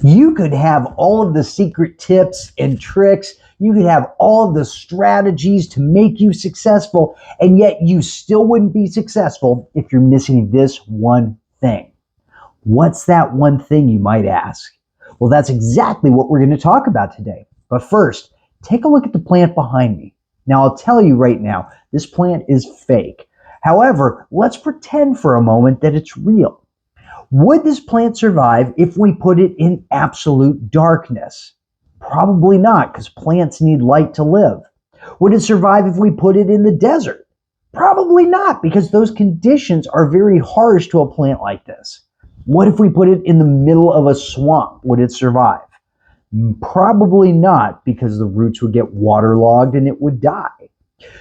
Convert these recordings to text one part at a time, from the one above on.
You could have all of the secret tips and tricks. You could have all of the strategies to make you successful, and yet you still wouldn't be successful if you're missing this one thing. What's that one thing, you might ask? Well, that's exactly what we're going to talk about today. But first, take a look at the plant behind me. Now, I'll tell you right now, this plant is fake. However, let's pretend for a moment that it's real. Would this plant survive if we put it in absolute darkness? Probably not, because plants need light to live. Would it survive if we put it in the desert? Probably not, because those conditions are very harsh to a plant like this. What if we put it in the middle of a swamp? Would it survive? Probably not, because the roots would get waterlogged and it would die.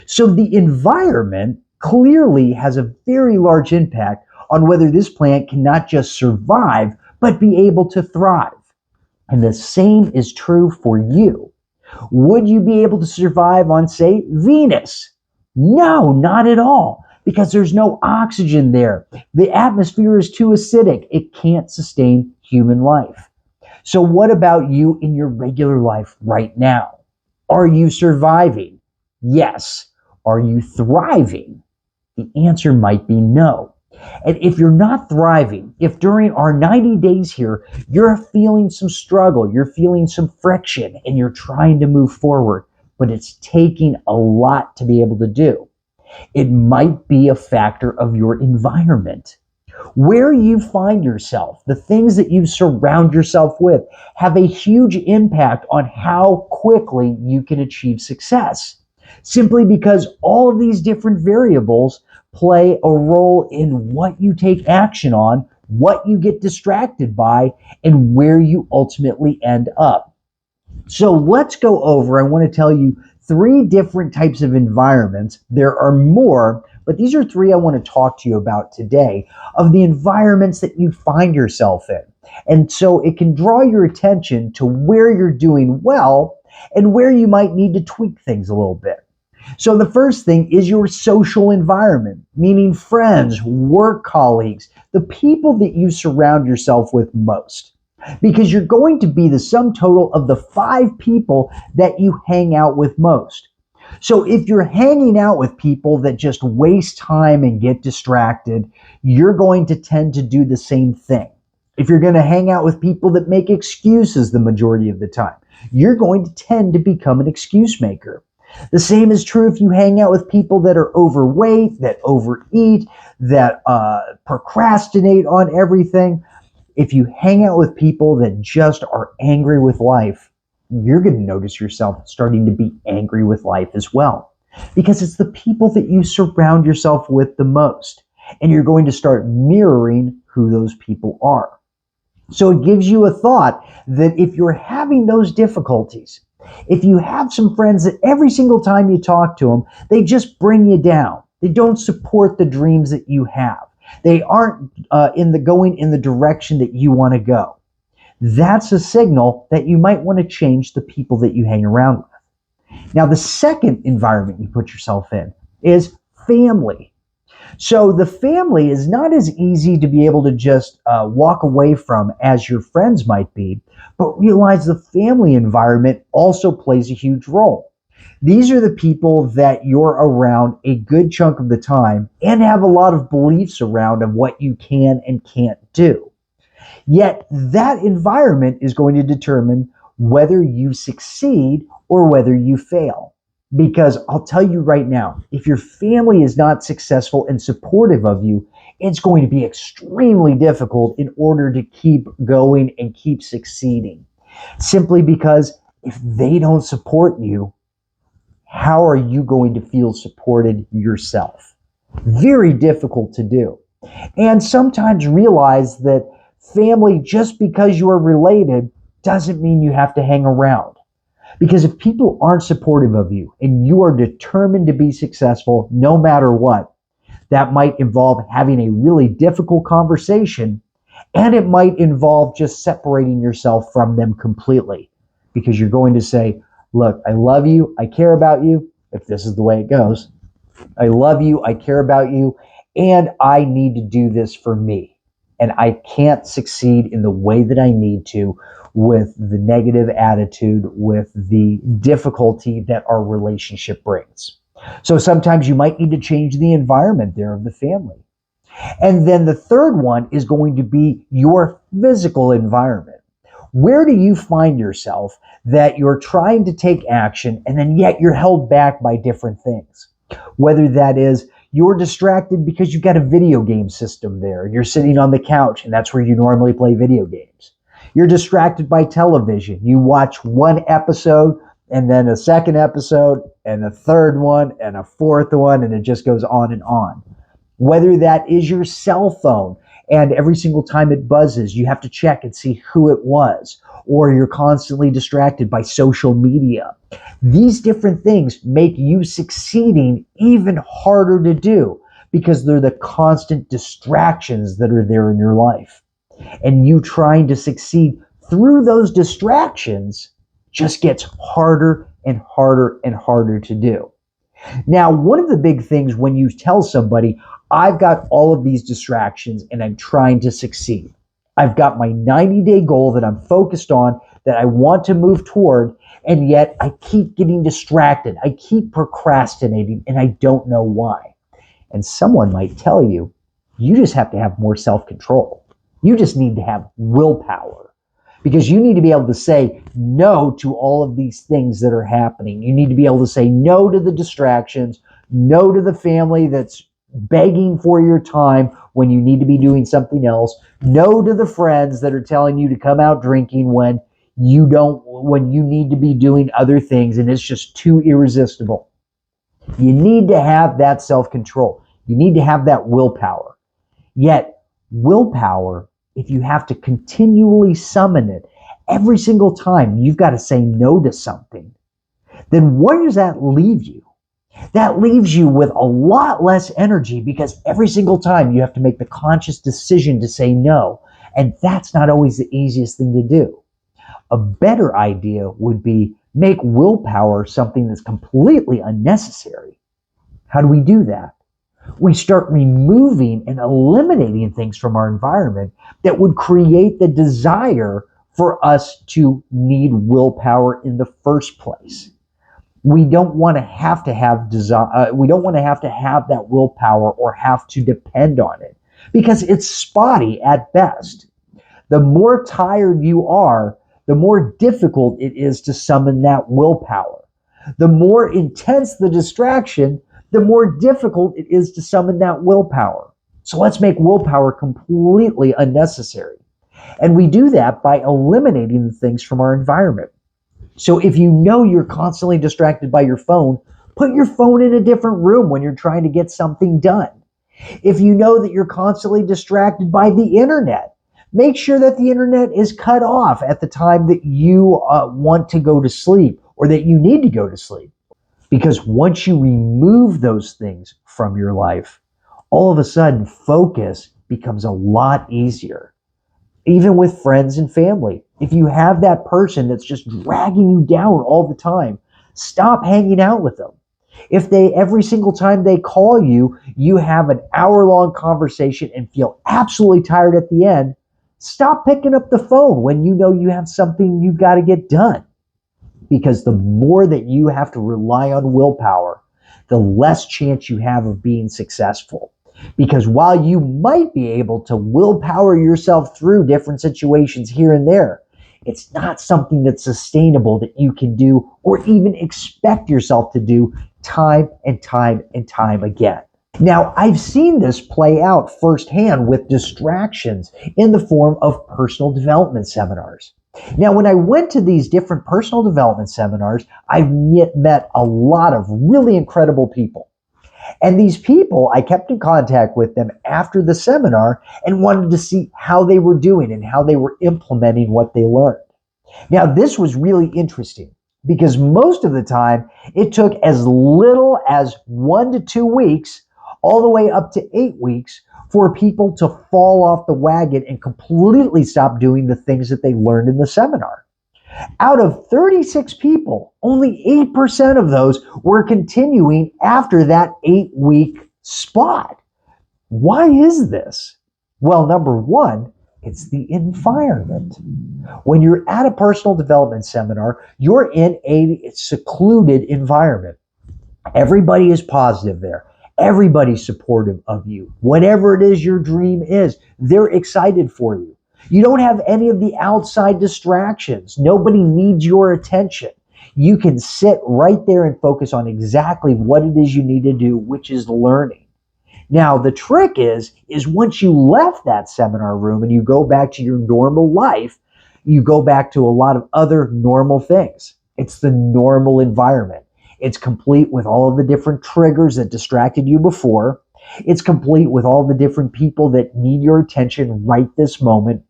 So the environment clearly has a very large impact on whether this plant can not just survive, but be able to thrive. And the same is true for you. Would you be able to survive on, say, Venus? No, not at all, because there's no oxygen there. The atmosphere is too acidic. It can't sustain human life. So what about you in your regular life right now? Are you surviving? Yes. Are you thriving? The answer might be no. And if you're not thriving, if during our 90 days here, you're feeling some struggle, you're feeling some friction, and you're trying to move forward, but it's taking a lot to be able to do, it might be a factor of your environment. Where you find yourself, the things that you surround yourself with, have a huge impact on how quickly you can achieve success. Simply because all of these different variables play a role in what you take action on, what you get distracted by, and where you ultimately end up. So let's go over, I want to tell you 3 different types of environments. There are more, but these are 3 I want to talk to you about today, of the environments that you find yourself in. And so it can draw your attention to where you're doing well and where you might need to tweak things a little bit. So the first thing is your social environment, meaning friends, work colleagues, the people that you surround yourself with most. Because you're going to be the sum total of the 5 people that you hang out with most. So if you're hanging out with people that just waste time and get distracted, you're going to tend to do the same thing. If you're going to hang out with people that make excuses the majority of the time, you're going to tend to become an excuse maker. The same is true if you hang out with people that are overweight, that overeat, that procrastinate on everything. If you hang out with people that just are angry with life, you're going to notice yourself starting to be angry with life as well. Because it's the people that you surround yourself with the most. And you're going to start mirroring who those people are. So it gives you a thought that if you're having those difficulties, if you have some friends that every single time you talk to them, they just bring you down. They don't support the dreams that you have. They aren't going in the direction that you want to go. That's a signal that you might want to change the people that you hang around with. Now, the second environment you put yourself in is family. So the family is not as easy to be able to just walk away from as your friends might be, but realize the family environment also plays a huge role. These are the people that you're around a good chunk of the time and have a lot of beliefs around of what you can and can't do. Yet that environment is going to determine whether you succeed or whether you fail. Because I'll tell you right now, if your family is not successful and supportive of you, it's going to be extremely difficult in order to keep going and keep succeeding. Simply because if they don't support you, how are you going to feel supported yourself? Very difficult to do. And sometimes realize that family, just because you are related, doesn't mean you have to hang around. Because if people aren't supportive of you and you are determined to be successful no matter what, that might involve having a really difficult conversation, and it might involve just separating yourself from them completely. Because you're going to say, look, I love you, I care about you, if this is the way it goes. I love you, I care about you, and I need to do this for me. And I can't succeed in the way that I need to with the negative attitude, with the difficulty that our relationship brings. So sometimes you might need to change the environment there of the family. And then the third one is going to be your physical environment. Where do you find yourself that you're trying to take action and then yet you're held back by different things? Whether that is you're distracted because you've got a video game system there and you're sitting on the couch and that's where you normally play video games. You're distracted by television. You watch one episode and then a second episode and a third one and a fourth one, and it just goes on and on. Whether that is your cell phone and every single time it buzzes, you have to check and see who it was, or you're constantly distracted by social media. These different things make you succeeding even harder to do because they're the constant distractions that are there in your life. And you trying to succeed through those distractions just gets harder and harder and harder to do. Now, one of the big things when you tell somebody, I've got all of these distractions and I'm trying to succeed. I've got my 90-day goal that I'm focused on, that I want to move toward, and yet I keep getting distracted. I keep procrastinating and I don't know why. And someone might tell you, you just have to have more self-control. You just need to have willpower, because you need to be able to say no to all of these things that are happening. You need to be able to say no to the distractions, no to the family that's begging for your time when you need to be doing something else, no to the friends that are telling you to come out drinking when you need to be doing other things and it's just too irresistible. You need to have that self-control. You need to have that willpower. Yet willpower, if you have to continually summon it every single time you've got to say no to something, then where does that leave you? That leaves you with a lot less energy, because every single time you have to make the conscious decision to say no. And that's not always the easiest thing to do. A better idea would be make willpower something that's completely unnecessary. How do we do that? We start removing and eliminating things from our environment that would create the desire for us to need willpower in the first place. We don't want to have to have that willpower or have to depend on it, because it's spotty at best. The more tired you are, the more difficult it is to summon that willpower. The more intense the distraction, the more difficult it is to summon that willpower. So let's make willpower completely unnecessary. And we do that by eliminating the things from our environment. So if you know you're constantly distracted by your phone, put your phone in a different room when you're trying to get something done. If you know that you're constantly distracted by the internet, make sure that the internet is cut off at the time that you want to go to sleep or that you need to go to sleep. Because once you remove those things from your life, all of a sudden focus becomes a lot easier. Even with friends and family. If you have that person that's just dragging you down all the time, stop hanging out with them. If every single time they call you, you have an hour-long conversation and feel absolutely tired at the end, stop picking up the phone when you know you have something you've got to get done. Because the more that you have to rely on willpower, the less chance you have of being successful. Because while you might be able to willpower yourself through different situations here and there, it's not something that's sustainable that you can do or even expect yourself to do time and time and time again. Now, I've seen this play out firsthand with distractions in the form of personal development seminars. Now, when I went to these different personal development seminars, I've met a lot of really incredible people. And these people, I kept in contact with them after the seminar and wanted to see how they were doing and how they were implementing what they learned. Now, this was really interesting because most of the time it took as little as 1 to 2 weeks, all the way up to 8 weeks, for people to fall off the wagon and completely stop doing the things that they learned in the seminar. Out of 36 people, only 8% of those were continuing after that 8-week spot. Why is this? Well, number one, It's the environment. When you're at a personal development seminar, you're in a secluded environment. Everybody is positive there. Everybody's supportive of you. Whatever it is your dream is, they're excited for you. You don't have any of the outside distractions. Nobody needs your attention. You can sit right there and focus on exactly what it is you need to do, which is learning. Now, the trick is once you left that seminar room and you go back to your normal life, you go back to a lot of other normal things. It's the normal environment. It's complete with all of the different triggers that distracted you before. It's complete with all the different people that need your attention right this moment.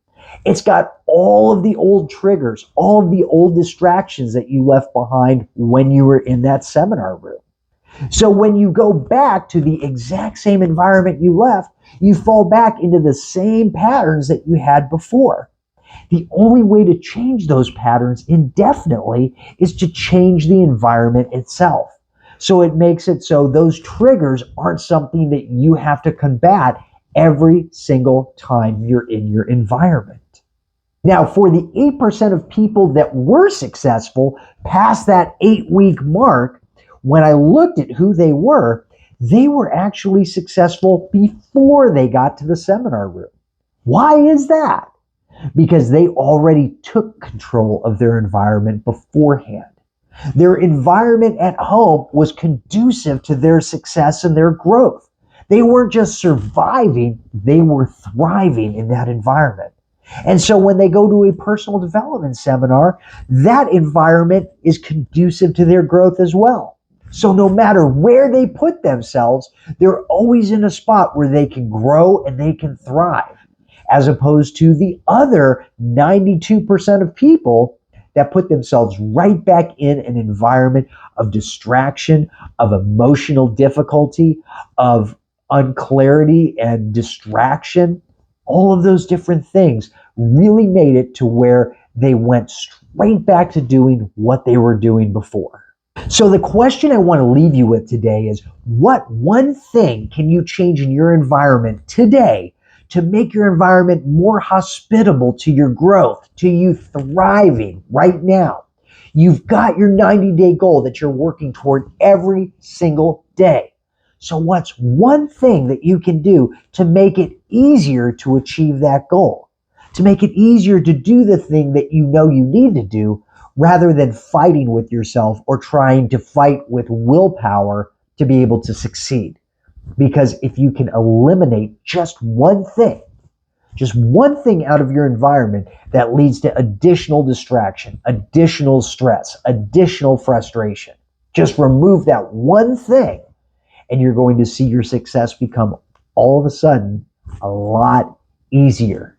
It's got all of the old triggers, all of the old distractions that you left behind when you were in that seminar room. So when you go back to the exact same environment you left, you fall back into the same patterns that you had before. The only way to change those patterns indefinitely is to change the environment itself. So it makes it so those triggers aren't something that you have to combat every single time you're in your environment. Now, for the 8% of people that were successful past that 8-week mark, when I looked at who they were actually successful before they got to the seminar room. Why is that? Because they already took control of their environment beforehand. Their environment at home was conducive to their success and their growth. They weren't just surviving, they were thriving in that environment. And so when they go to a personal development seminar, that environment is conducive to their growth as well. So no matter where they put themselves, they're always in a spot where they can grow and they can thrive, as opposed to the other 92% of people that put themselves right back in an environment of distraction, of emotional difficulty, of unclarity and distraction. All of those different things really made it to where they went straight back to doing what they were doing before. So the question I want to leave you with today is, what one thing can you change in your environment today to make your environment more hospitable to your growth, to you thriving right now? You've got your 90-day goal that you're working toward every single day. So what's one thing that you can do to make it easier to achieve that goal? To make it easier to do the thing that you know you need to do, rather than fighting with yourself or trying to fight with willpower to be able to succeed. Because if you can eliminate just one thing out of your environment that leads to additional distraction, additional stress, additional frustration, just remove that one thing and you're going to see your success become all of a sudden a lot easier.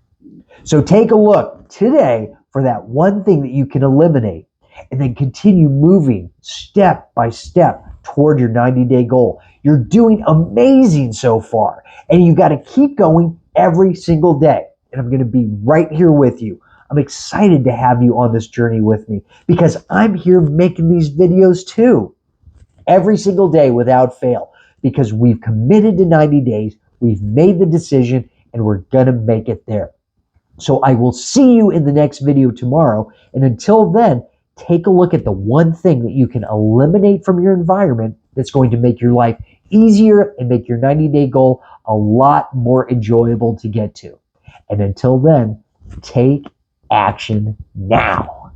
So take a look today for that one thing that you can eliminate, and then continue moving step by step toward your 90-day goal. You're doing amazing so far, and you got to keep going every single day. And I'm going to be right here with you. I'm excited to have you on this journey with me because I'm here making these videos too, every single day without fail, because we've committed to 90 days, we've made the decision, and we're going to make it there. So I will see you in the next video tomorrow. And until then, take a look at the one thing that you can eliminate from your environment that's going to make your life easier and make your 90-day goal a lot more enjoyable to get to. And until then, take action now.